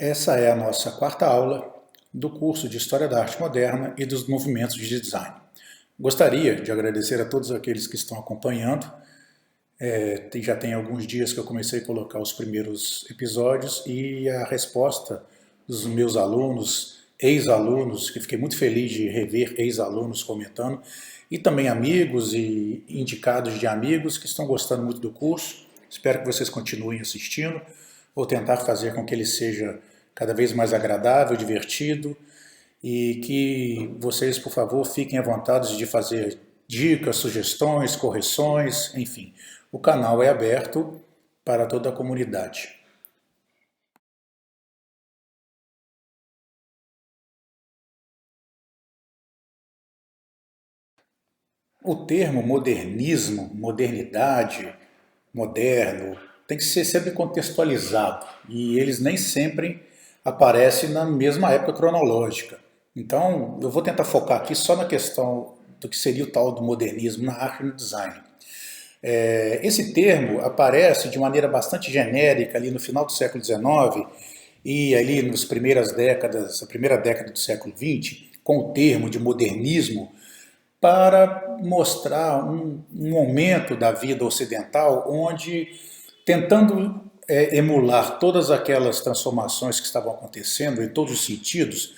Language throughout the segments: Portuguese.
Essa é a nossa quarta aula do curso de História da Arte Moderna e dos Movimentos de Design. Gostaria de agradecer a todos aqueles que estão acompanhando. Já tem alguns dias que eu comecei a colocar os primeiros episódios e a resposta dos meus alunos, ex-alunos, que fiquei muito feliz de rever ex-alunos comentando, e também amigos e indicados de amigos que estão gostando muito do curso. Espero que vocês continuem assistindo. Vou tentar fazer com que ele seja cada vez mais agradável, divertido, e que vocês, por favor, fiquem à vontade de fazer dicas, sugestões, correções, enfim. O canal é aberto para toda a comunidade. O termo modernismo, modernidade, moderno, tem que ser sempre contextualizado, e eles nem sempre aparecem na mesma época cronológica. Então, eu vou tentar focar aqui só na questão do que seria o tal do modernismo na arte e no design. Esse termo aparece de maneira bastante genérica ali no final do século XIX e ali nas primeiras décadas, a primeira década do século XX, com o termo de modernismo, para mostrar um momento da vida ocidental onde, tentando emular todas aquelas transformações que estavam acontecendo em todos os sentidos,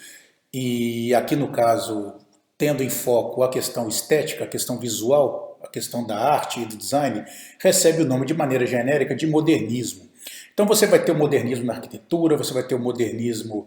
e aqui no caso tendo em foco a questão estética, a questão visual, a questão da arte e do design, recebe o nome de maneira genérica de modernismo. Então você vai ter o modernismo na arquitetura, você vai ter o modernismo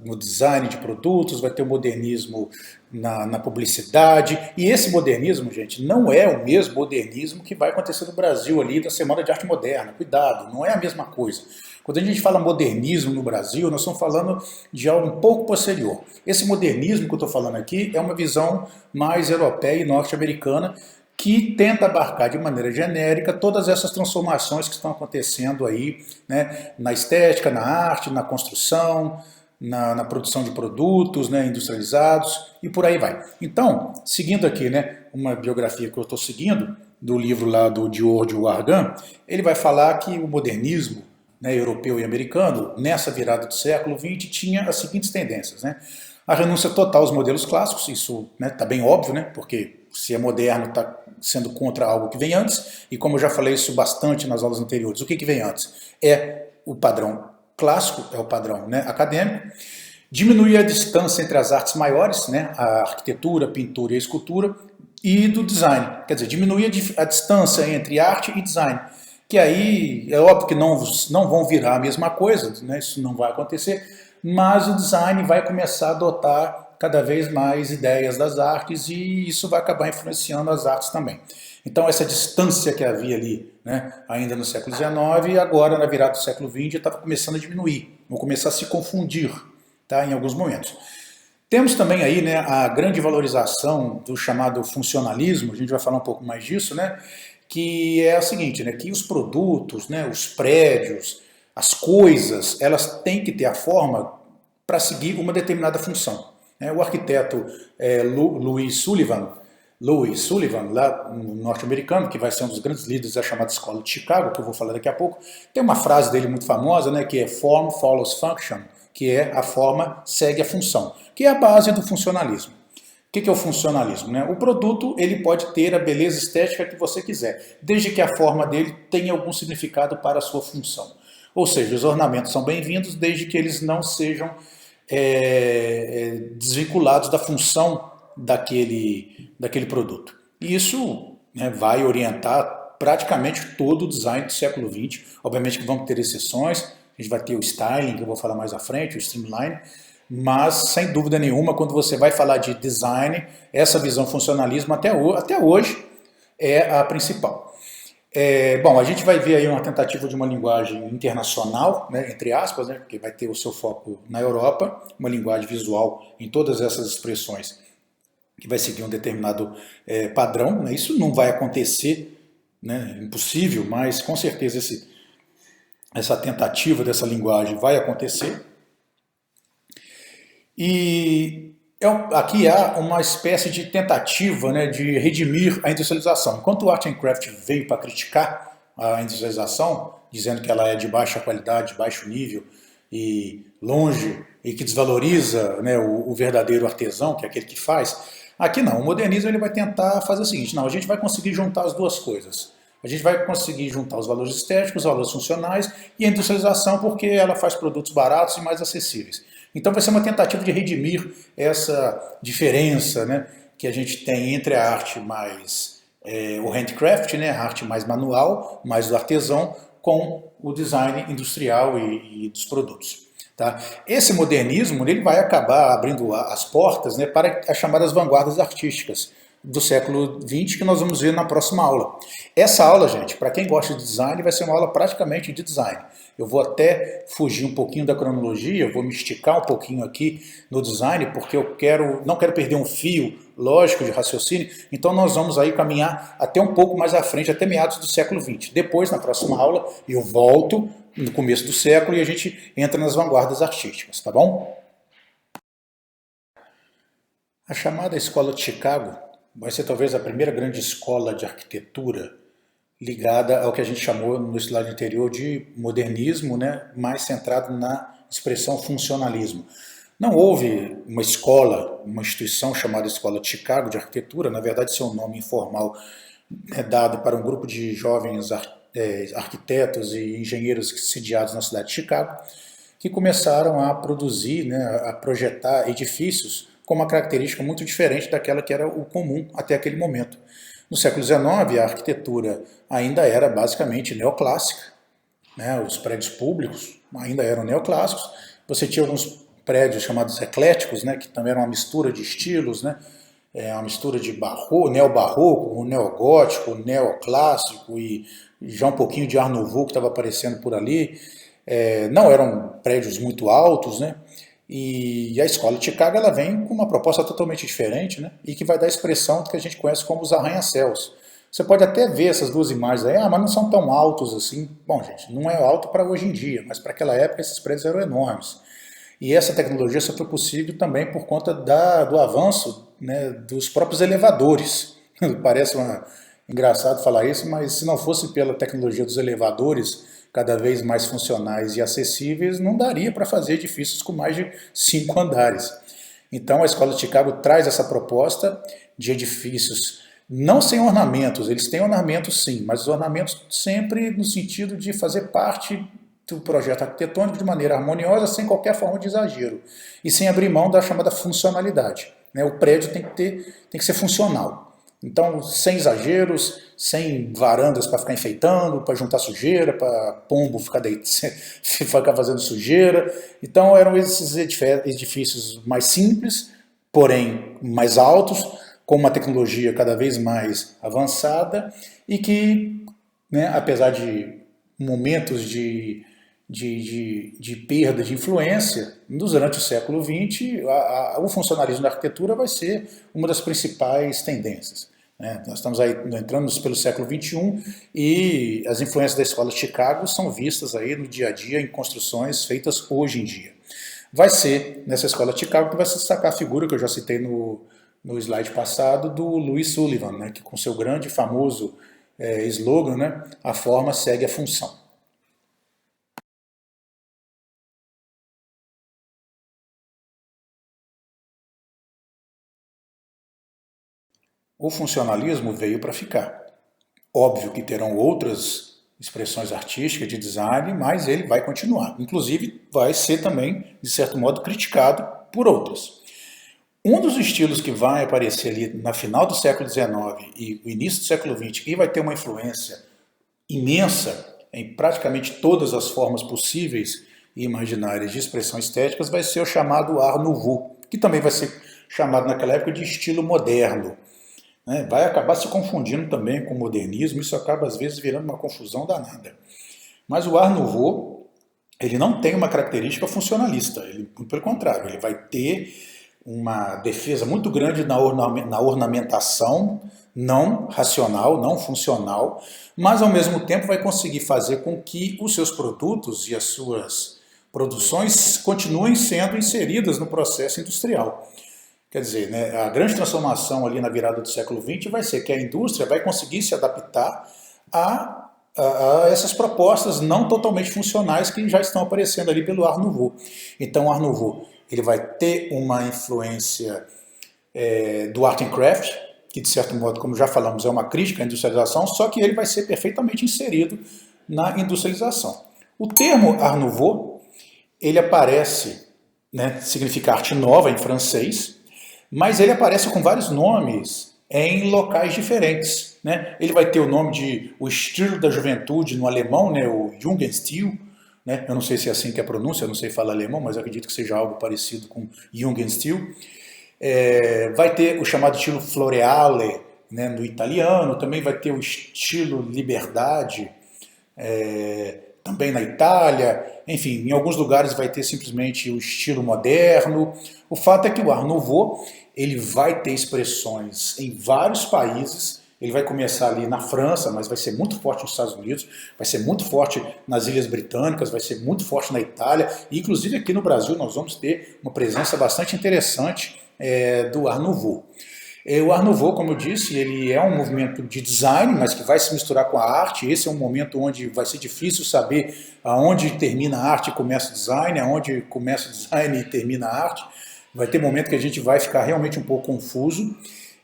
no design de produtos, vai ter o modernismo na publicidade, e esse modernismo, gente, não é o mesmo modernismo que vai acontecer no Brasil ali da Semana de Arte Moderna, cuidado, não é a mesma coisa. Quando a gente fala modernismo no Brasil, nós estamos falando de algo um pouco posterior. Esse modernismo que eu estou falando aqui é uma visão mais europeia e norte-americana, que tenta abarcar de maneira genérica todas essas transformações que estão acontecendo aí, né, na estética, na arte, na construção, na produção de produtos, né, industrializados e por aí vai. Então, seguindo aqui, né, uma biografia que eu estou seguindo, do livro lá do Giorgio Argan, ele vai falar que o modernismo, né, europeu e americano, nessa virada do século XX, tinha as seguintes tendências, né? A renúncia total aos modelos clássicos, isso está bem óbvio, né? Porque se é moderno está sendo contra algo que vem antes, e como eu já falei isso bastante nas aulas anteriores, o que vem antes? É o padrão clássico, é o padrão, né, acadêmico, diminuir a distância entre as artes maiores, né, a arquitetura, a pintura e a escultura, e do design, quer dizer, diminuir a distância entre arte e design, que aí é óbvio que não vão virar a mesma coisa, né, isso não vai acontecer, mas o design vai começar a adotar cada vez mais ideias das artes e isso vai acabar influenciando as artes também. Então essa distância que havia ali, né, ainda no século XIX, agora na virada do século XX estava começando a diminuir, vão começar a se confundir, tá, em alguns momentos. Temos também aí, né, a grande valorização do chamado funcionalismo, a gente vai falar um pouco mais disso, né, que é a seguinte, né, que os produtos, né, os prédios, as coisas, elas têm que ter a forma para seguir uma determinada função. O arquiteto Louis Sullivan, lá norte-americano, que vai ser um dos grandes líderes da chamada Escola de Chicago, que eu vou falar daqui a pouco, tem uma frase dele muito famosa, né, que é "Form follows function", que é a forma segue a função, que é a base do funcionalismo. O que é o funcionalismo? Né? O produto ele pode ter a beleza estética que você quiser, desde que a forma dele tenha algum significado para a sua função. Ou seja, os ornamentos são bem-vindos desde que eles não sejam desvinculados da função daquele produto. E isso, né, vai orientar praticamente todo o design do século XX. Obviamente que vão ter exceções, a gente vai ter o styling, que eu vou falar mais à frente, o streamline, mas sem dúvida nenhuma, quando você vai falar de design, essa visão funcionalismo até hoje é a principal. Bom, a gente vai ver aí uma tentativa de uma linguagem internacional, né, entre aspas, né, porque vai ter o seu foco na Europa, uma linguagem visual em todas essas expressões que vai seguir um determinado padrão. Né, isso não vai acontecer, né, impossível, mas com certeza essa tentativa dessa linguagem vai acontecer. E aqui há uma espécie de tentativa, né, de redimir a industrialização. Enquanto o Art and Craft veio para criticar a industrialização, dizendo que ela é de baixa qualidade, de baixo nível, e longe e que desvaloriza, né, o verdadeiro artesão, que é aquele que faz. Aqui não, o modernismo ele vai tentar fazer o seguinte, não, a gente vai conseguir juntar as duas coisas. A gente vai conseguir juntar os valores estéticos, os valores funcionais e a industrialização porque ela faz produtos baratos e mais acessíveis. Então vai ser uma tentativa de redimir essa diferença, né, que a gente tem entre a arte mais o handcraft, né, a arte mais manual, mais do artesão, com o design industrial e dos produtos. Tá? Esse modernismo ele vai acabar abrindo as portas, né, para as chamadas vanguardas artísticas do século XX, que nós vamos ver na próxima aula. Essa aula, gente, para quem gosta de design, vai ser uma aula praticamente de design. Eu vou até fugir um pouquinho da cronologia, eu vou me esticar um pouquinho aqui no design, porque eu não quero perder um fio lógico de raciocínio, então nós vamos aí caminhar até um pouco mais à frente, até meados do século XX. Depois, na próxima aula, eu volto no começo do século e a gente entra nas vanguardas artísticas, tá bom? A chamada Escola de Chicago vai ser talvez a primeira grande escola de arquitetura ligada ao que a gente chamou no slide anterior de modernismo, né, mais centrado na expressão funcionalismo. Não houve uma escola, uma instituição chamada Escola de Chicago de Arquitetura, na verdade seu nome informal é dado para um grupo de jovens arquitetos e engenheiros sediados na cidade de Chicago, que começaram a produzir, né, a projetar edifícios com uma característica muito diferente daquela que era o comum até aquele momento. No século XIX, a arquitetura ainda era basicamente neoclássica, né? Os prédios públicos ainda eram neoclássicos. Você tinha alguns prédios chamados ecléticos, né? Que também eram uma mistura de estilos, né? Uma mistura de neobarroco, neogótico, neoclássico e já um pouquinho de Art Nouveau que estava aparecendo por ali. Não eram prédios muito altos, né? E a escola de Chicago ela vem com uma proposta totalmente diferente, né? E que vai dar expressão do que a gente conhece como os arranha-céus. Você pode até ver essas duas imagens aí, mas não são tão altos assim. Bom, gente, não é alto para hoje em dia, mas para aquela época esses prédios eram enormes. E essa tecnologia só foi possível também por conta do avanço, né, dos próprios elevadores. Parece engraçado falar isso, mas se não fosse pela tecnologia dos elevadores, cada vez mais funcionais e acessíveis, não daria para fazer edifícios com mais de 5 andares. Então a Escola de Chicago traz essa proposta de edifícios não sem ornamentos, eles têm ornamentos sim, mas os ornamentos sempre no sentido de fazer parte do projeto arquitetônico de maneira harmoniosa, sem qualquer forma de exagero, e sem abrir mão da chamada funcionalidade. O prédio tem que ser funcional. Então, sem exageros, sem varandas para ficar enfeitando, para juntar sujeira, para pombo ficar fazendo sujeira. Então, eram esses edifícios mais simples, porém mais altos, com uma tecnologia cada vez mais avançada e que, né, apesar de momentos de perda de influência, durante o século XX, o funcionalismo da arquitetura vai ser uma das principais tendências. Nós estamos aí entrando pelo século XXI e as influências da Escola de Chicago são vistas aí no dia a dia em construções feitas hoje em dia. Vai ser nessa Escola de Chicago que vai se destacar a figura que eu já citei no slide passado do Louis Sullivan, né, que com seu grande e famoso slogan, né, a forma segue a função. O funcionalismo veio para ficar. Óbvio que terão outras expressões artísticas de design, mas ele vai continuar. Inclusive, vai ser também, de certo modo, criticado por outras. Um dos estilos que vai aparecer ali na final do século XIX e o início do século XX, e vai ter uma influência imensa em praticamente todas as formas possíveis e imaginárias de expressão estéticas, vai ser o chamado Art Nouveau, que também vai ser chamado naquela época de estilo moderno. Vai acabar se confundindo também com o modernismo, isso acaba às vezes virando uma confusão danada. Mas o Art Nouveau, ele não tem uma característica funcionalista, pelo contrário, ele vai ter uma defesa muito grande na ornamentação, não racional, não funcional, mas ao mesmo tempo vai conseguir fazer com que os seus produtos e as suas produções continuem sendo inseridas no processo industrial. Quer dizer, né, a grande transformação ali na virada do século XX vai ser que a indústria vai conseguir se adaptar a a essas propostas não totalmente funcionais que já estão aparecendo ali pelo Art Nouveau. Então o Art Nouveau ele vai ter uma influência do Art and Craft, que de certo modo, como já falamos, é uma crítica à industrialização, só que ele vai ser perfeitamente inserido na industrialização. O termo Art Nouveau, ele aparece, né, significa arte nova em francês, mas ele aparece com vários nomes em locais diferentes, né? Ele vai ter o nome de o estilo da juventude no alemão, né, o Jugendstil, né? Eu não sei se é assim que é a pronúncia, eu não sei falar alemão, mas acredito que seja algo parecido com Jugendstil. Vai ter o chamado estilo floreale, né, no italiano, também vai ter o estilo liberdade, também na Itália, enfim, em alguns lugares vai ter simplesmente o estilo moderno. O fato é que o Art Nouveau ele vai ter expressões em vários países. Ele vai começar ali na França, mas vai ser muito forte nos Estados Unidos, vai ser muito forte nas Ilhas Britânicas, vai ser muito forte na Itália, e inclusive aqui no Brasil nós vamos ter uma presença bastante interessante do Art Nouveau. O Art Nouveau, como eu disse, ele é um movimento de design, mas que vai se misturar com a arte. Esse é um momento onde vai ser difícil saber aonde termina a arte e começa o design, aonde começa o design e termina a arte. Vai ter momento que a gente vai ficar realmente um pouco confuso.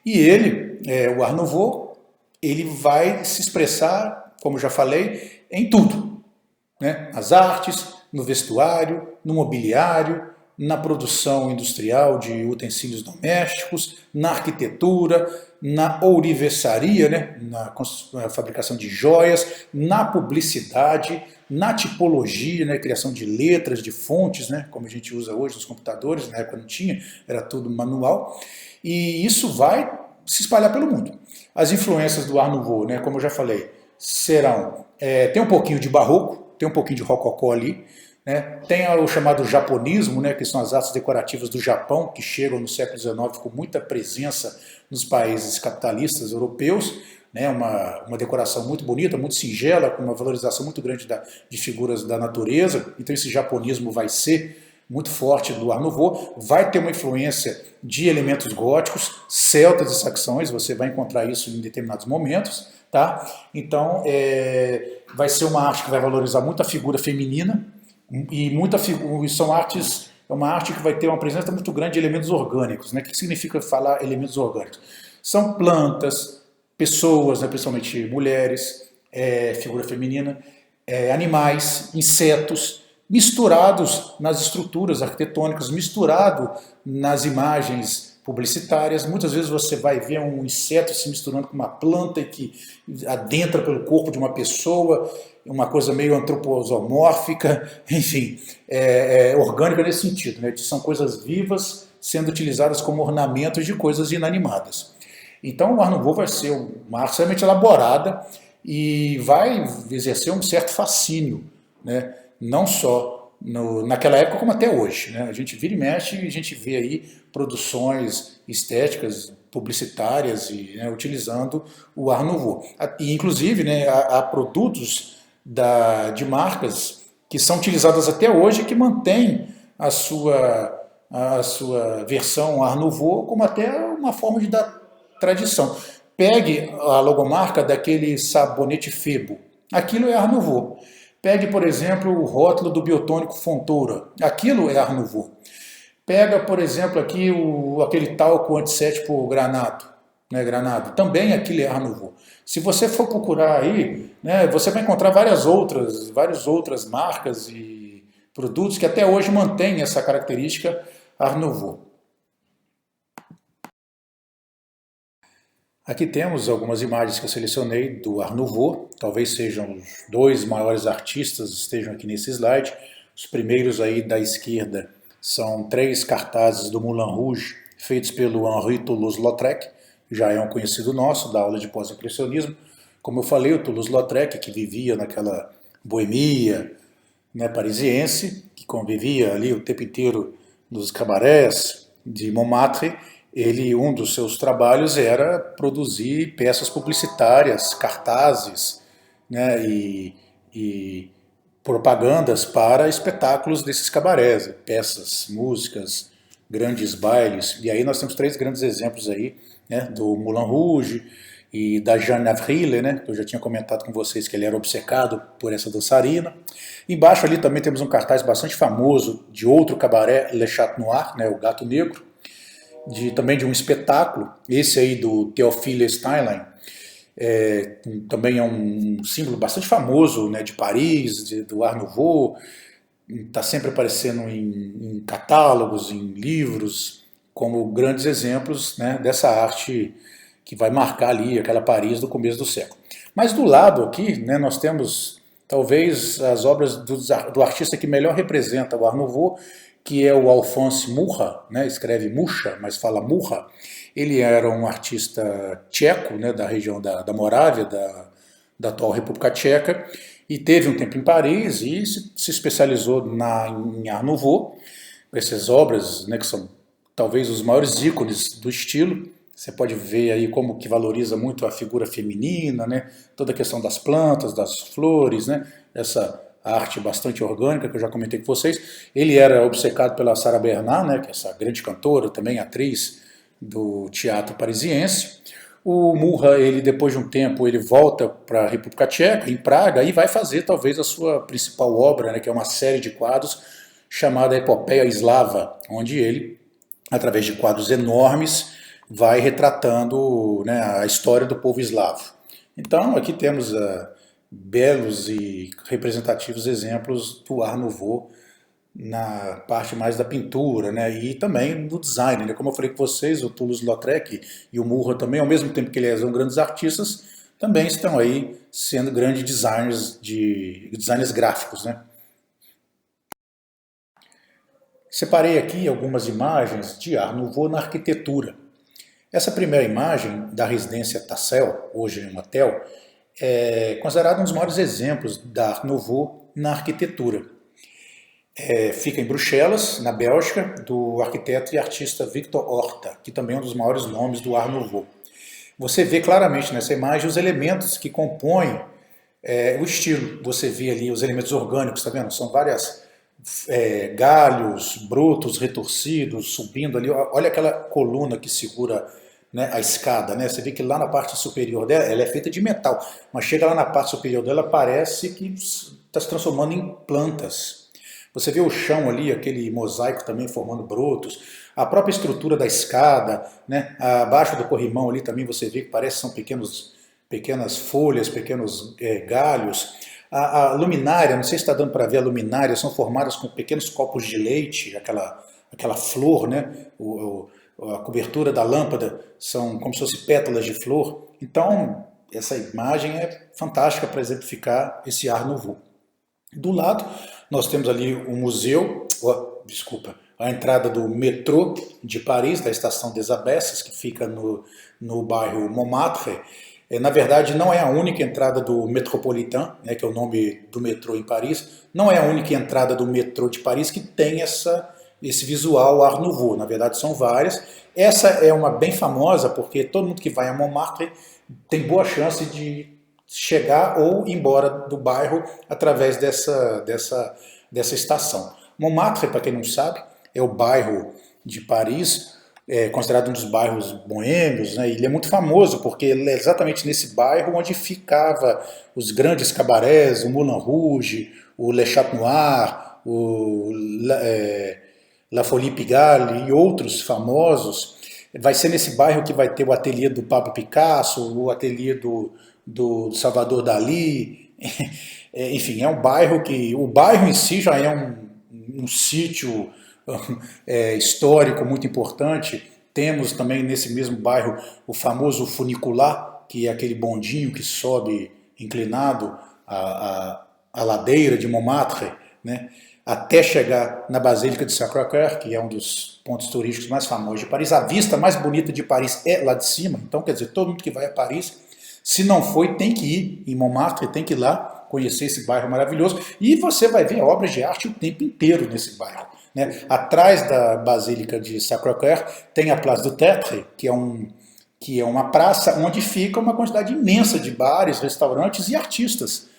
E ele, o Art Nouveau, ele vai se expressar, como já falei, em tudo, né? Nas artes, no vestuário, no mobiliário, na produção industrial de utensílios domésticos, na arquitetura, na ourivesaria, né? Na fabricação de joias, na publicidade, na tipologia, né? Criação de letras, de fontes, né? Como a gente usa hoje nos computadores, na época não tinha, era tudo manual. E isso vai se espalhar pelo mundo. As influências do Art Nouveau, né, como eu já falei, serão... tem um pouquinho de barroco, tem um pouquinho de rococó ali, né, tem o chamado japonismo, né, que são as artes decorativas do Japão, que chegam no século XIX com muita presença nos países capitalistas europeus, né, uma decoração muito bonita, muito singela, com uma valorização muito grande de figuras da natureza. Então esse japonismo vai ser muito forte do Art Nouveau, vai ter uma influência de elementos góticos, celtas e saxões, você vai encontrar isso em determinados momentos, tá? Então vai ser uma arte que vai valorizar muito a figura feminina, e são artes, é uma arte que vai ter uma presença muito grande de elementos orgânicos, né? O que significa falar elementos orgânicos? São plantas, pessoas, né, principalmente mulheres, figura feminina, animais, insetos, misturados nas estruturas arquitetônicas, misturado nas imagens publicitárias. Muitas vezes você vai ver um inseto se misturando com uma planta que adentra pelo corpo de uma pessoa, uma coisa meio antropomórfica, enfim, orgânica nesse sentido, né? São coisas vivas sendo utilizadas como ornamentos de coisas inanimadas. Então o Art Nouveau vai ser uma arte extremamente elaborada e vai exercer um certo fascínio, né? Não só naquela época como até hoje, né? A gente vira e mexe e a gente vê aí produções estéticas, publicitárias, né, utilizando o Art Nouveau. E, inclusive, né, há produtos de marcas que são utilizadas até hoje que mantêm a sua versão Art Nouveau como até uma forma de dar tradição. Pegue a logomarca daquele sabonete Febo, aquilo é Art Nouveau. Pegue, por exemplo, o rótulo do biotônico Fontoura, aquilo é Art Nouveau. Pega, por exemplo, aqui aquele talco antisséptico Granado, né, Granado, também aquilo é Art Nouveau. Se você for procurar aí, né, você vai encontrar várias outras marcas e produtos que até hoje mantêm essa característica Art Nouveau. Aqui temos algumas imagens que eu selecionei do Art Nouveau, talvez sejam os dois maiores artistas estejam aqui nesse slide. Os primeiros aí da esquerda são 3 cartazes do Moulin Rouge, feitos pelo Henri Toulouse-Lautrec, que já é um conhecido nosso da aula de pós-impressionismo. Como eu falei, o Toulouse-Lautrec, que vivia naquela boemia, né, parisiense, que convivia ali o tempo inteiro nos cabarés de Montmartre, um dos seus trabalhos era produzir peças publicitárias, cartazes, né, e propagandas para espetáculos desses cabarés, peças, músicas, grandes bailes. E aí nós temos 3 grandes exemplos aí, né, do Moulin Rouge e da Jeanne Avril, né, que eu já tinha comentado com vocês que ele era obcecado por essa dançarina. Embaixo ali também temos um cartaz bastante famoso de outro cabaré, Le Chat Noir, né, o Gato Negro, também de um espetáculo, esse aí do Théophile Steinlein, também é um símbolo bastante famoso, né, de Paris, do Art Nouveau, está sempre aparecendo em catálogos, em livros, como grandes exemplos, né, dessa arte que vai marcar ali aquela Paris do começo do século. Mas do lado aqui, né, nós temos talvez as obras do artista que melhor representa o Art Nouveau, que é o Alphonse Mucha, né, escreve Mucha, mas fala Mucha. Ele era um artista tcheco, né, da região da Morávia, da atual República Tcheca, e teve um tempo em Paris e se especializou em Art Nouveau, essas obras, né, que são talvez os maiores ícones do estilo. Você pode ver aí como que valoriza muito a figura feminina, né, toda a questão das plantas, das flores, né, essa arte bastante orgânica que eu já comentei com vocês. Ele era obcecado pela Sarah Bernhardt, né, que é essa grande cantora, também atriz do teatro parisiense. O Mucha, ele depois de um tempo, ele volta para a República Tcheca, em Praga, e vai fazer talvez a sua principal obra, né, que é uma série de quadros chamada Epopeia Eslava, onde ele, através de quadros enormes, vai retratando, né, a história do povo eslavo. Então aqui temos belos e representativos exemplos do Art Nouveau na parte mais da pintura, né, e também no design, né? Como eu falei com vocês, o Toulouse-Lautrec e o Mucha também, ao mesmo tempo que eles são grandes artistas, também estão aí sendo grandes designers gráficos, né. Separei aqui algumas imagens de Art Nouveau na arquitetura. Essa primeira imagem da residência Tassel, hoje um hotel, é considerada um dos maiores exemplos da Art Nouveau na arquitetura. Fica em Bruxelas, na Bélgica, do arquiteto e artista Victor Horta, que também é um dos maiores nomes do Art Nouveau. Você vê claramente nessa imagem os elementos que compõem o estilo. Você vê ali os elementos orgânicos, tá vendo? São várias galhos brutos, retorcidos, subindo ali. Olha aquela coluna que segura, né, a escada, né? Você vê que lá na parte superior dela, ela é feita de metal, mas chega lá na parte superior dela, parece que está se transformando em plantas. Você vê o chão ali, aquele mosaico também formando brotos, a própria estrutura da escada, né? Abaixo do corrimão ali também você vê que parece que são pequenas folhas, pequenos galhos. A luminária, não sei se está dando para ver a luminária, são formadas com pequenos copos de leite, aquela flor, né? A cobertura da lâmpada são como se fossem pétalas de flor. Então, essa imagem é fantástica para exemplificar esse Art Nouveau. Do lado, nós temos ali um museu, a entrada do metrô de Paris, da estação des Abbesses, que fica no bairro Montmartre. Na verdade, não é a única entrada do Métropolitain, né, que é o nome do metrô em Paris, não é a única entrada do metrô de Paris que tem esse visual Art Nouveau. Na verdade, são várias. Essa é uma bem famosa, porque todo mundo que vai a Montmartre tem boa chance de chegar ou ir embora do bairro através dessa estação. Montmartre, para quem não sabe, é o bairro de Paris, considerado um dos bairros boêmios, né? Ele é muito famoso porque ele é exatamente nesse bairro onde ficava os grandes cabarés, o Moulin Rouge, o Le Chat Noir, La Folie Pigalle e outros famosos. Vai ser nesse bairro que vai ter o ateliê do Pablo Picasso, o ateliê do Salvador Dalí. Enfim, é um bairro que... O bairro em si já é um sítio histórico muito importante. Temos também nesse mesmo bairro o famoso funicular, que é aquele bondinho que sobe inclinado a ladeira de Montmartre, né, até chegar na Basílica de Sacré-Cœur, que é um dos pontos turísticos mais famosos de Paris. A vista mais bonita de Paris é lá de cima, então quer dizer, todo mundo que vai a Paris, se não foi, tem que ir em Montmartre, tem que ir lá conhecer esse bairro maravilhoso, e você vai ver obras de arte o tempo inteiro nesse bairro, né? Atrás da Basílica de Sacré-Cœur tem a Place du Tertre, que é uma praça onde fica uma quantidade imensa de bares, restaurantes e artistas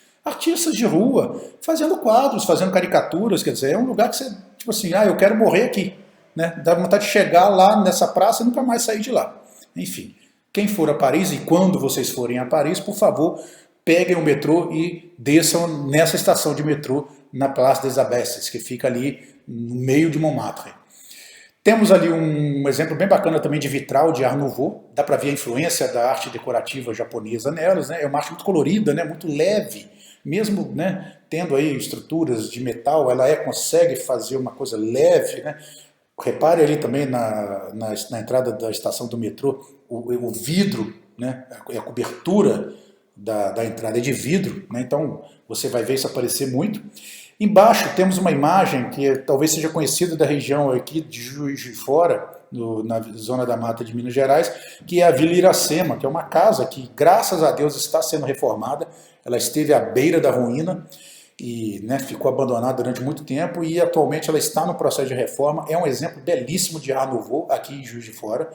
de rua, fazendo quadros, fazendo caricaturas. Quer dizer, é um lugar que você, tipo assim, eu quero morrer aqui, né? Dá vontade de chegar lá nessa praça e nunca mais sair de lá. Enfim, quem for a Paris e quando vocês forem a Paris, por favor, peguem o metrô e desçam nessa estação de metrô na Place des Abbesses, que fica ali no meio de Montmartre. Temos ali um exemplo bem bacana também de vitral de Art Nouveau, dá para ver a influência da arte decorativa japonesa nelas, né? É uma arte muito colorida, né? Muito leve, mesmo, né, tendo aí estruturas de metal, ela consegue fazer uma coisa leve, né? Repare ali também na entrada da estação do metrô, o vidro, né? A cobertura da entrada é de vidro, né? Então você vai ver isso aparecer muito. Embaixo temos uma imagem que talvez seja conhecida da região aqui de Juiz de Fora, na zona da Mata de Minas Gerais, que é a Vila Iracema, que é uma casa que, graças a Deus, está sendo reformada. Ela esteve à beira da ruína e, né, ficou abandonada durante muito tempo e atualmente ela está no processo de reforma. É um exemplo belíssimo de Art Nouveau aqui em Juiz de Fora.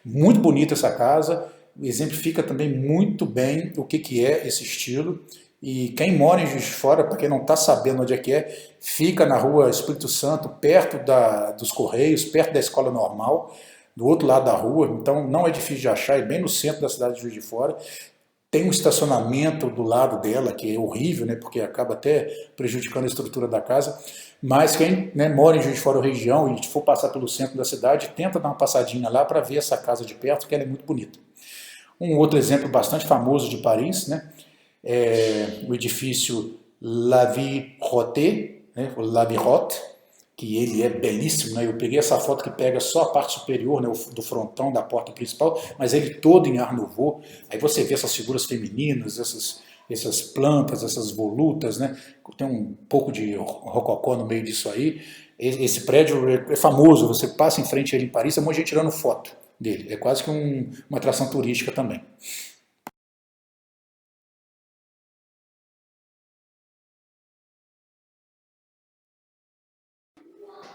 Muito bonita essa casa, exemplifica também muito bem o que é esse estilo. E quem mora em Juiz de Fora, para quem não está sabendo onde é que é, fica na rua Espírito Santo, perto dos Correios, perto da Escola Normal, do outro lado da rua, então não é difícil de achar, é bem no centro da cidade de Juiz de Fora. Tem um estacionamento do lado dela, que é horrível, né, porque acaba até prejudicando a estrutura da casa, mas quem, né, mora em Juiz de Fora ou região e for passar pelo centro da cidade, tenta dar uma passadinha lá para ver essa casa de perto, que ela é muito bonita. Um outro exemplo bastante famoso de Paris, né, é o edifício La Vie Rotte, né, o La Vie Rotte, que ele é belíssimo, né? Eu peguei essa foto que pega só a parte superior, né, do frontão da porta principal, mas ele todo em Art Nouveau. Aí você vê essas figuras femininas, essas plantas, essas volutas, né? Tem um pouco de rococó no meio disso aí. Esse prédio é famoso, você passa em frente a ele em Paris, tem um monte de gente tirando foto dele. É quase que uma atração turística também.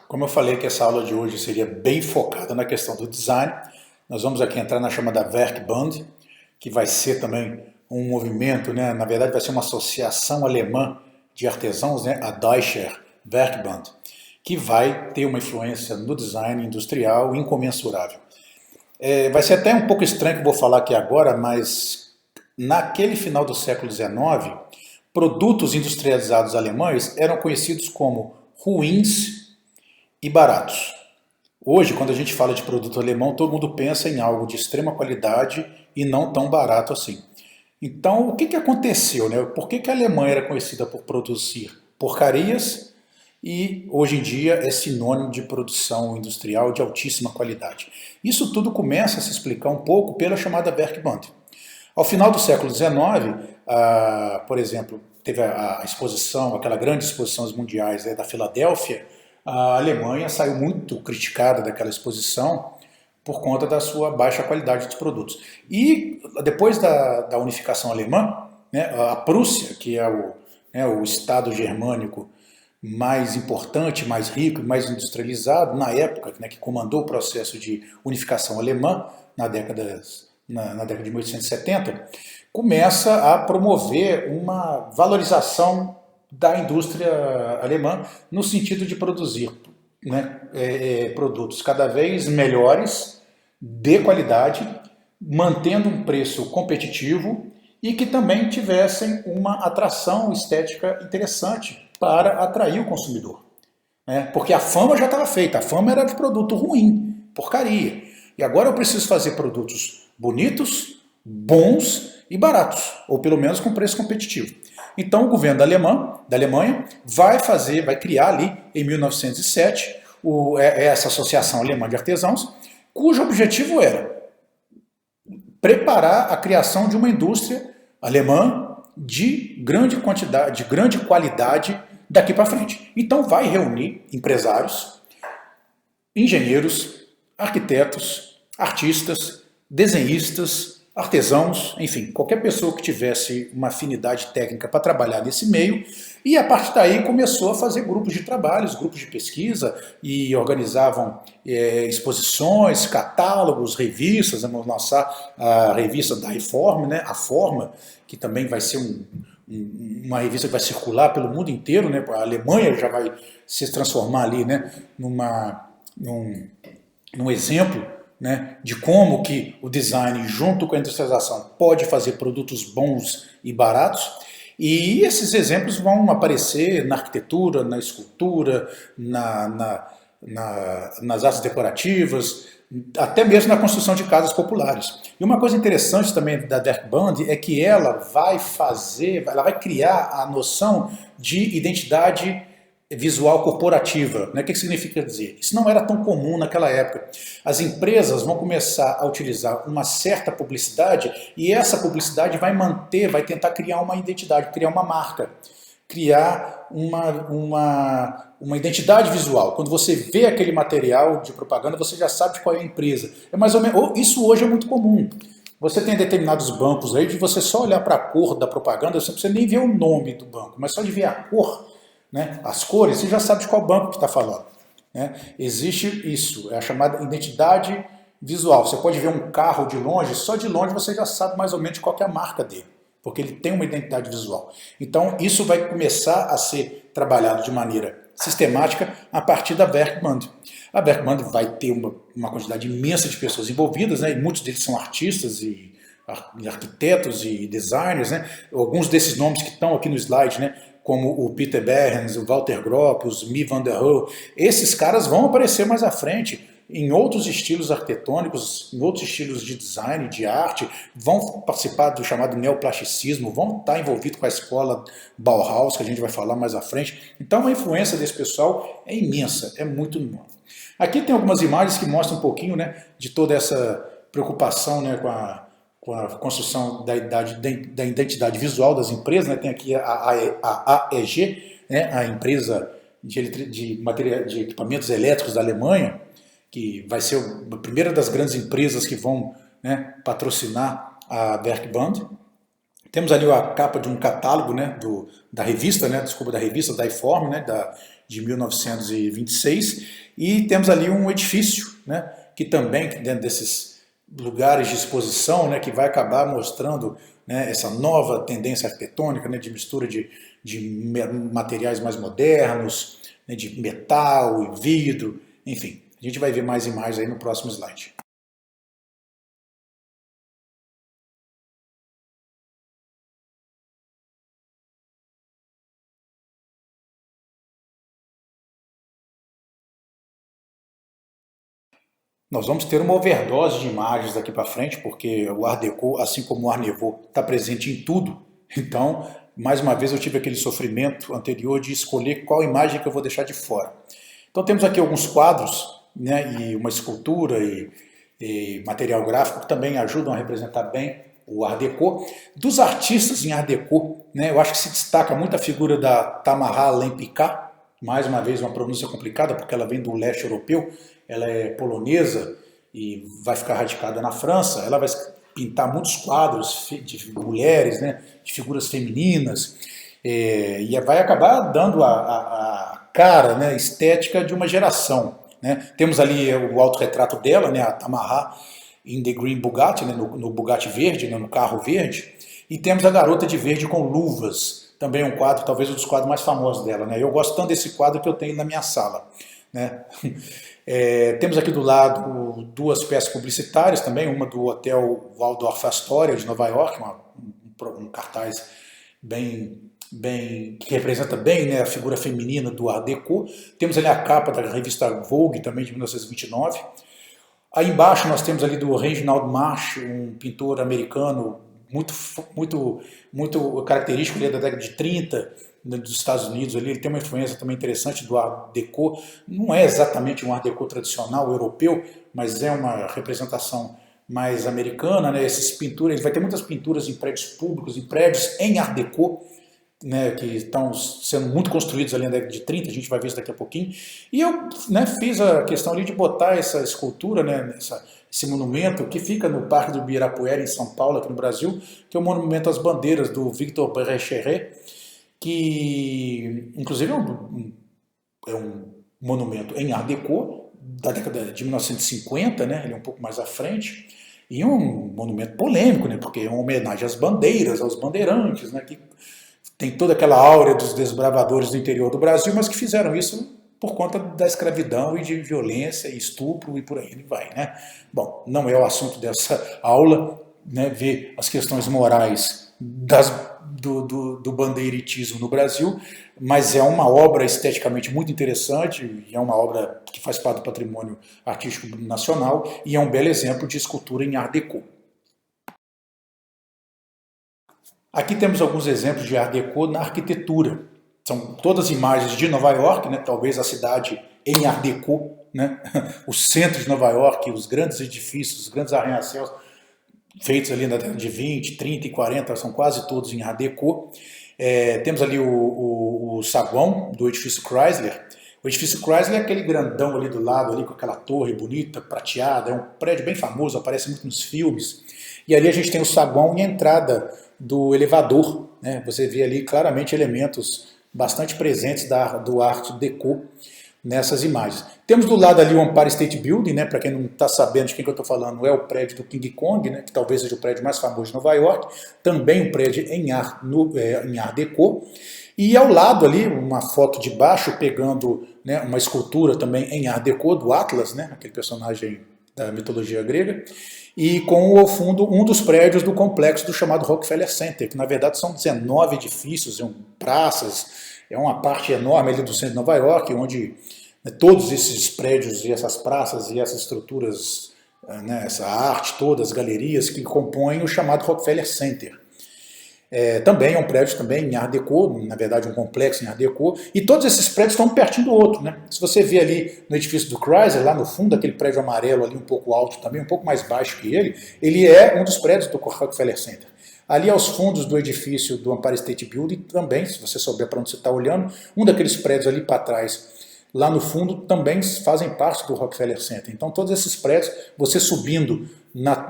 Como eu falei que essa aula de hoje seria bem focada na questão do design, nós vamos aqui entrar na chamada Werkbund, que vai ser também um movimento, né? Na verdade vai ser uma associação alemã de artesãos, né? A Deutscher Werkbund, que vai ter uma influência no design industrial incomensurável. Vai ser até um pouco estranho que eu vou falar aqui agora, mas naquele final do século XIX, produtos industrializados alemães eram conhecidos como ruins e baratos. Hoje, quando a gente fala de produto alemão, todo mundo pensa em algo de extrema qualidade e não tão barato assim. Então, o que aconteceu, né? Por que a Alemanha era conhecida por produzir porcarias e hoje em dia é sinônimo de produção industrial de altíssima qualidade? Isso tudo começa a se explicar um pouco pela chamada Werkbund. Ao final do século XIX, por exemplo, teve a exposição, aquela grande exposição mundiais da Filadélfia. A Alemanha saiu muito criticada daquela exposição por conta da sua baixa qualidade dos produtos. E depois da unificação alemã, né, a Prússia, que é o estado germânico mais importante, mais rico e mais industrializado, na época, né, que comandou o processo de unificação alemã, na década de 1870, começa a promover uma valorização da indústria alemã no sentido de produzir, né, produtos cada vez melhores, de qualidade, mantendo um preço competitivo e que também tivessem uma atração estética interessante para atrair o consumidor. Né? Porque a fama já estava feita, a fama era de produto ruim, porcaria. E agora eu preciso fazer produtos bonitos, bons e baratos, ou pelo menos com preço competitivo. Então o governo da Alemanha vai criar ali em 1907 essa Associação Alemã de Artesãos, cujo objetivo era preparar a criação de uma indústria alemã de grande quantidade, de grande qualidade daqui para frente. Então vai reunir empresários, engenheiros, arquitetos, artistas, desenhistas, artesãos, enfim, qualquer pessoa que tivesse uma afinidade técnica para trabalhar nesse meio, e a partir daí começou a fazer grupos de trabalhos, grupos de pesquisa, e organizavam exposições, catálogos, revistas. Vamos lançar a revista da Reform, né, a Forma, que também vai ser uma revista que vai circular pelo mundo inteiro, né, a Alemanha já vai se transformar ali, né, num exemplo né, de como que o design, junto com a industrialização, pode fazer produtos bons e baratos. E esses exemplos vão aparecer na arquitetura, na escultura, nas artes decorativas, até mesmo na construção de casas populares. E uma coisa interessante também da Derk Band é que ela vai criar a noção de identidade visual corporativa. Né? O que significa dizer? Isso não era tão comum naquela época. As empresas vão começar a utilizar uma certa publicidade e essa publicidade vai tentar criar uma identidade, criar uma marca, criar uma identidade visual. Quando você vê aquele material de propaganda, você já sabe qual é a empresa. É mais ou menos, isso hoje é muito comum. Você tem determinados bancos aí de você só olhar para a cor da propaganda, você não precisa nem ver o nome do banco, mas só de ver a cor, né, as cores, você já sabe de qual banco que está falando. Né? Existe isso, é a chamada identidade visual. Você pode ver um carro de longe, só de longe você já sabe mais ou menos qual que é a marca dele, porque ele tem uma identidade visual. Então isso vai começar a ser trabalhado de maneira sistemática a partir da Werkbund. A Werkbund vai ter uma quantidade imensa de pessoas envolvidas, né, e muitos deles são artistas e arquitetos e designers, né? Alguns desses nomes que estão aqui no slide, né? Como o Peter Behrens, o Walter Gropius, o Mies van der Rohe, esses caras vão aparecer mais à frente em outros estilos arquitetônicos, em outros estilos de design, de arte, vão participar do chamado neoplasticismo, vão estar envolvidos com a escola Bauhaus, que a gente vai falar mais à frente. Então a influência desse pessoal é imensa, é muito enorme. Aqui tem algumas imagens que mostram um pouquinho, né, de toda essa preocupação, né, com a construção da identidade visual das empresas, né? Tem aqui a AEG, né? A empresa de equipamentos elétricos da Alemanha, que vai ser a primeira das grandes empresas que vão, né, patrocinar a Werkbund. Temos ali a capa de um catálogo, né, da revista, né, da revista Daiform, né, de 1926, e temos ali um edifício, né, que também, dentro desses lugares de exposição, né, que vai acabar mostrando, né, essa nova tendência arquitetônica, né, de mistura de materiais mais modernos, né, de metal e vidro, enfim. A gente vai ver mais imagens aí no próximo slide. Nós vamos ter uma overdose de imagens daqui para frente, porque o Art Deco, assim como o Art Nouveau, está presente em tudo. Então, mais uma vez, eu tive aquele sofrimento anterior de escolher qual imagem que eu vou deixar de fora. Então temos aqui alguns quadros, né, e uma escultura e material gráfico que também ajudam a representar bem o Art Deco. Dos artistas em Art Deco, né, eu acho que se destaca muito a figura da Tamara Lempicka, mais uma vez uma pronúncia complicada porque ela vem do leste europeu, ela é polonesa e vai ficar radicada na França. Ela vai pintar muitos quadros de mulheres, né, de figuras femininas, e vai acabar dando a cara, né, estética de uma geração. Né? Temos ali o autorretrato dela, né, a Tamara in the Green Bugatti, né, no Bugatti verde, né, no carro verde, e temos a garota de verde com luvas, também um quadro, talvez um dos quadros mais famosos dela. Né? Eu gosto tanto desse quadro que eu tenho na minha sala. Né? Temos aqui do lado duas peças publicitárias também, uma do Hotel Waldorf Astoria de Nova York, um cartaz que representa bem, né, a figura feminina do Art Deco. Temos ali a capa da revista Vogue, também de 1929. Aí embaixo nós temos ali do Reginald Marsh, um pintor americano muito característico, ele é da década de 30, dos Estados Unidos. Ali, ele tem uma influência também interessante do Art Deco. Não é exatamente um Art Deco tradicional europeu, mas é uma representação mais americana. Né? Ele vai ter muitas pinturas em prédios públicos, em prédios em Art Deco, né, que estão sendo muito construídos ali na década de 30, a gente vai ver isso daqui a pouquinho. E eu, né, fiz a questão ali de botar essa escultura, né, esse monumento que fica no Parque do Ibirapuera, em São Paulo, aqui no Brasil, que é o Monumento às Bandeiras, do Victor Berrecheret, que inclusive é um monumento em Art Deco, da década de 1950, né, ele é um pouco mais à frente, e um monumento polêmico, né, porque é uma homenagem às bandeiras, aos bandeirantes, né, que tem toda aquela áurea dos desbravadores do interior do Brasil, mas que fizeram isso por conta da escravidão e de violência, estupro e por aí vai, né? Bom, não é o assunto dessa aula, né, ver as questões morais do bandeiritismo no Brasil, mas é uma obra esteticamente muito interessante, é uma obra que faz parte do patrimônio artístico nacional e é um belo exemplo de escultura em Art Deco. Aqui temos alguns exemplos de Art Deco na arquitetura. São todas imagens de Nova York, né? Talvez a cidade em Art Deco, né? O centro de Nova York, os grandes edifícios, os grandes arranha-céus, feitos ali na década de 20, 30 e 40, são quase todos em Art Deco. Temos ali o saguão do edifício Chrysler. O edifício Chrysler é aquele grandão ali do lado, ali com aquela torre bonita, prateada, é um prédio bem famoso, aparece muito nos filmes. E ali a gente tem o saguão e a entrada do elevador, né? Você vê ali claramente elementos bastante presentes do Art Deco nessas imagens. Temos do lado ali o Empire State Building, né? Para quem não está sabendo de quem que eu estou falando, é o prédio do King Kong, né? Que talvez seja o prédio mais famoso de Nova York, também um prédio em Art Deco. E ao lado ali, uma foto de baixo pegando, né, uma escultura também em Art Deco do Atlas, né? Aquele personagem da mitologia grega, e com ao fundo um dos prédios do complexo do chamado Rockefeller Center, que na verdade são 19 edifícios, praças, é uma parte enorme ali do centro de Nova York, onde, né, todos esses prédios e essas praças e essas estruturas, né, essa arte toda, as galerias que compõem o chamado Rockefeller Center. Também é um prédio também em Art Deco, na verdade um complexo em Art Deco, e todos esses prédios estão um pertinho do outro, né? Se você vê ali no edifício do Chrysler, lá no fundo, aquele prédio amarelo ali um pouco alto também, um pouco mais baixo que ele é um dos prédios do Rockefeller Center. Ali aos fundos do edifício do Empire State Building também, se você souber para onde você está olhando, um daqueles prédios ali para trás, lá no fundo, também fazem parte do Rockefeller Center. Então todos esses prédios, você subindo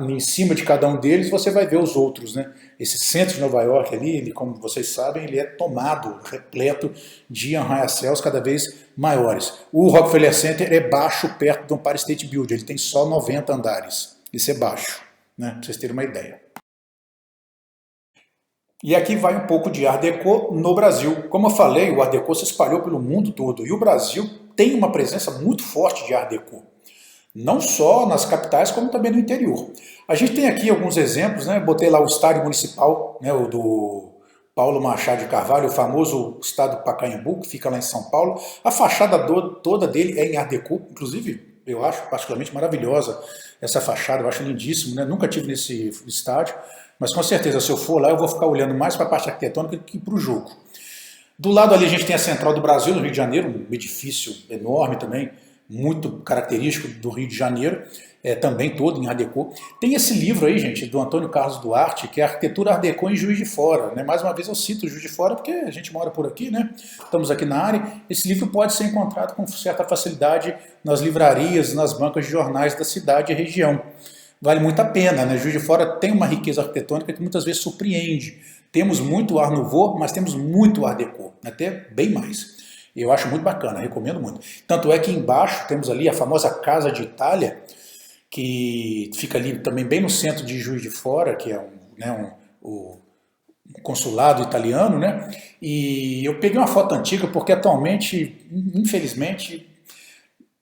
em cima de cada um deles, você vai ver os outros, né? Esse centro de Nova York ali, ele, como vocês sabem, ele é tomado, repleto de arranha-céus cada vez maiores. O Rockefeller Center é baixo perto do Empire State Building, ele tem só 90 andares. Isso é baixo, né? Para vocês terem uma ideia. E aqui vai um pouco de Art Deco no Brasil. Como eu falei, o Art Deco se espalhou pelo mundo todo e o Brasil tem uma presença muito forte de Art Deco. Não só nas capitais, como também no interior. A gente tem aqui alguns exemplos, né? Botei lá o estádio municipal, né? O do Paulo Machado de Carvalho, o famoso estádio Pacaembu, que fica lá em São Paulo. A fachada toda dele é em Art Deco, inclusive eu acho particularmente maravilhosa essa fachada, eu acho lindíssimo, né? Nunca tive nesse estádio, mas com certeza se eu for lá eu vou ficar olhando mais para a parte arquitetônica que para o jogo. Do lado ali a gente tem a Central do Brasil, no Rio de Janeiro, um edifício enorme também, muito característico do Rio de Janeiro, também todo em Art Deco. Tem esse livro aí, gente, do Antônio Carlos Duarte, que é Arquitetura Art Deco em Juiz de Fora, né? Mais uma vez eu cito Juiz de Fora porque a gente mora por aqui, né? Estamos aqui na área. Esse livro pode ser encontrado com certa facilidade nas livrarias, nas bancas de jornais da cidade e região. Vale muito a pena, né? Juiz de Fora tem uma riqueza arquitetônica que muitas vezes surpreende. Temos muito Art Nouveau, mas temos muito Art Deco, até bem mais. Eu acho muito bacana, recomendo muito. Tanto é que embaixo temos ali a famosa Casa de Itália, que fica ali também bem no centro de Juiz de Fora, que é o consulado italiano, né? E eu peguei uma foto antiga porque atualmente, infelizmente,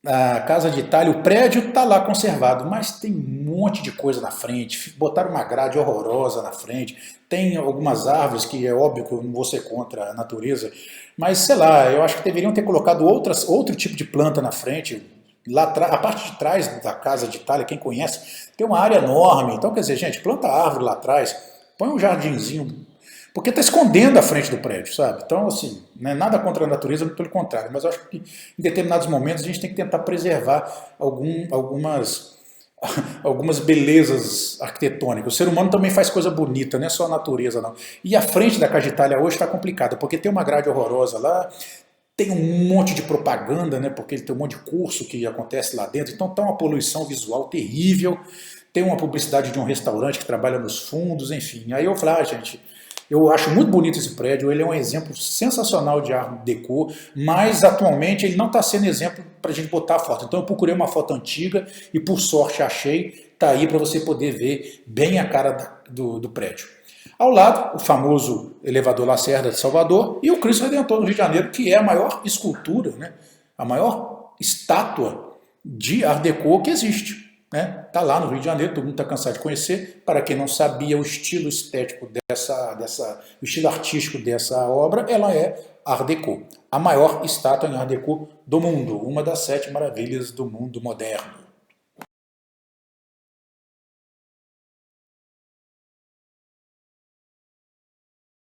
a Casa de Itália, o prédio está lá conservado, mas tem um monte de coisa na frente, botaram uma grade horrorosa na frente, tem algumas árvores que é óbvio que eu não vou ser contra a natureza, mas sei lá, eu acho que deveriam ter colocado outro tipo de planta na frente. Lá a parte de trás da Casa de Itália, quem conhece, tem uma área enorme, então quer dizer, gente, planta árvore lá atrás, põe um jardinzinho, porque está escondendo a frente do prédio, sabe? Então, assim, não é nada contra a natureza, muito pelo contrário, mas eu acho que em determinados momentos a gente tem que tentar preservar algumas belezas arquitetônicas. O ser humano também faz coisa bonita, não é só a natureza, não. E a frente da Casa de Itália hoje está complicada, porque tem uma grade horrorosa lá, tem um monte de propaganda, né? Porque tem um monte de curso que acontece lá dentro, então está uma poluição visual terrível, tem uma publicidade de um restaurante que trabalha nos fundos, enfim. Aí eu falei, gente, eu acho muito bonito esse prédio, ele é um exemplo sensacional de Art Deco, mas atualmente ele não está sendo exemplo para a gente botar a foto. Então eu procurei uma foto antiga e por sorte achei, está aí para você poder ver bem a cara do prédio. Ao lado, o famoso elevador Lacerda de Salvador e o Cristo Redentor do Rio de Janeiro, que é a maior escultura, né, a maior estátua de Art Deco que existe. Está lá no Rio de Janeiro, todo mundo está cansado de conhecer. Para quem não sabia, o estilo estético o estilo artístico dessa obra, ela é Art Deco. A maior estátua em Art Deco do mundo, uma das 7 maravilhas do mundo moderno.